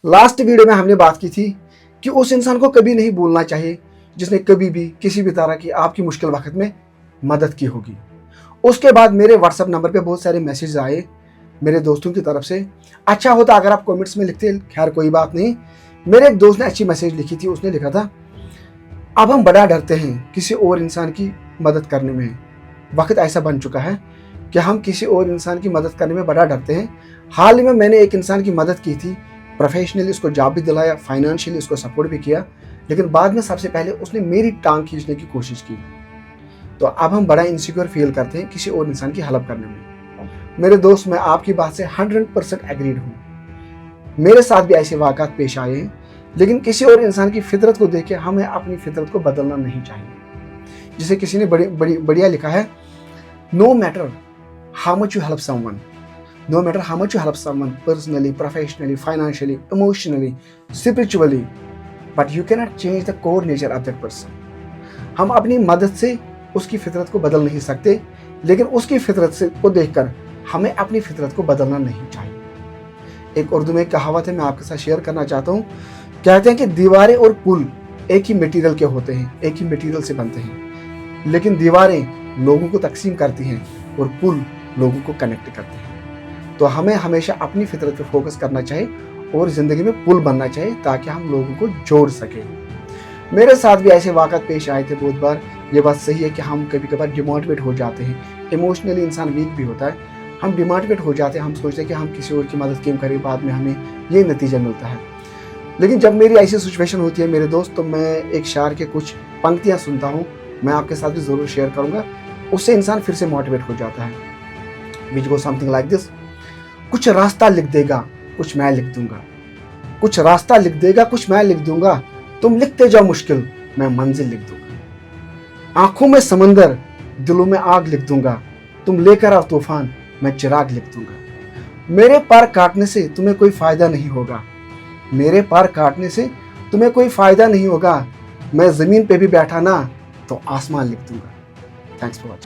Last video में हमने बात की थी कि उस इंसान को कभी नहीं भूलना चाहिए जिसने कभी भी किसी भी तरह की आपकी मुश्किल वक्त में मदद की होगी। उसके बाद मेरे व्हाट्सएप नंबर पे बहुत सारे मैसेज आए मेरे दोस्तों की तरफ से। अच्छा होता अगर आप कमेंट्स में लिखते, खैर कोई बात नहीं। मेरे एक दोस्त ने अच्छी मैसेज लिखी थी, उसने लिखा था, अब हम बड़ा डरते हैं किसी और इंसान की मदद करने में। वक्त ऐसा बन चुका है कि हम किसी और इंसान की मदद करने में बड़ा डरते हैं। हाल ही में मैंने एक इंसान की मदद की थी, प्रोफेशनली उसको जॉब भी दिलाया, फाइनेंशियली उसको सपोर्ट भी किया, लेकिन बाद में सबसे पहले उसने मेरी टांग खींचने की कोशिश की। तो अब हम बड़ा इनसिक्योर फील करते हैं किसी और इंसान की हेल्प करने में। मेरे दोस्त, मैं आपकी बात से 100% एग्रीड हूँ। मेरे साथ भी ऐसे वाक़ात पेश आए हैं, लेकिन किसी और इंसान की फितरत को देख के हमें अपनी फितरत को बदलना नहीं चाहिए। जिसे किसी ने बढ़िया लिखा है, no matter how much you help someone, no matter how much you help someone personally, professionally, financially, emotionally, spiritually, but you cannot change the core nature of that person. हम अपनी मदद से उसकी फितरत को बदल नहीं सकते, लेकिन उसकी फितरत से को देखकर हमें अपनी फितरत को बदलना नहीं चाहिए। एक उर्दू में एक कहावत है, मैं आपके साथ शेयर करना चाहता हूँ। कहते हैं कि दीवारें और पुल एक ही मटेरियल के होते हैं, एक ही मटेरियल से बनते हैं, लेकिन दीवारें लोगों को तकसीम करती हैं और पुल लोगों को कनेक्ट करते हैं। तो हमें हमेशा अपनी फितरत पे फोकस करना चाहिए और ज़िंदगी में पुल बनना चाहिए ताकि हम लोगों को जोड़ सकें। मेरे साथ भी ऐसे वाक़ात पेश आए थे बहुत बार। ये बात सही है कि हम कभी कभार डिमोटिवेट हो जाते हैं, इमोशनली इंसान वीक भी होता है, हम डिमोटिवेट हो जाते हैं, हम सोचते हैं कि हम किसी और की मदद क्यों करें, बाद में हमें ये नतीजा मिलता है। लेकिन जब मेरी ऐसी सिचुएशन होती है मेरे दोस्त, तो मैं एक शायर के कुछ पंक्तियाँ सुनता हूँ, मैं आपके साथ भी ज़रूर शेयर करूँगा, उससे इंसान फिर से मोटिवेट हो जाता है। विच गो समथिंग लाइक दिस, कुछ रास्ता लिख देगा कुछ मैं लिख दूंगा, कुछ रास्ता लिख देगा कुछ मैं लिख दूंगा, तुम लिखते जाओ मुश्किल मैं मंजिल लिख दूंगा। आंखों में समंदर दिलों में आग लिख दूंगा, तुम लेकर आओ तूफान मैं चिराग लिख दूंगा। मेरे पार काटने से तुम्हें कोई फायदा नहीं होगा, मेरे पार काटने से तुम्हें कोई फायदा नहीं होगा, मैं जमीन पे भी बैठा ना तो आसमान लिख दूंगा। Thanks for watching.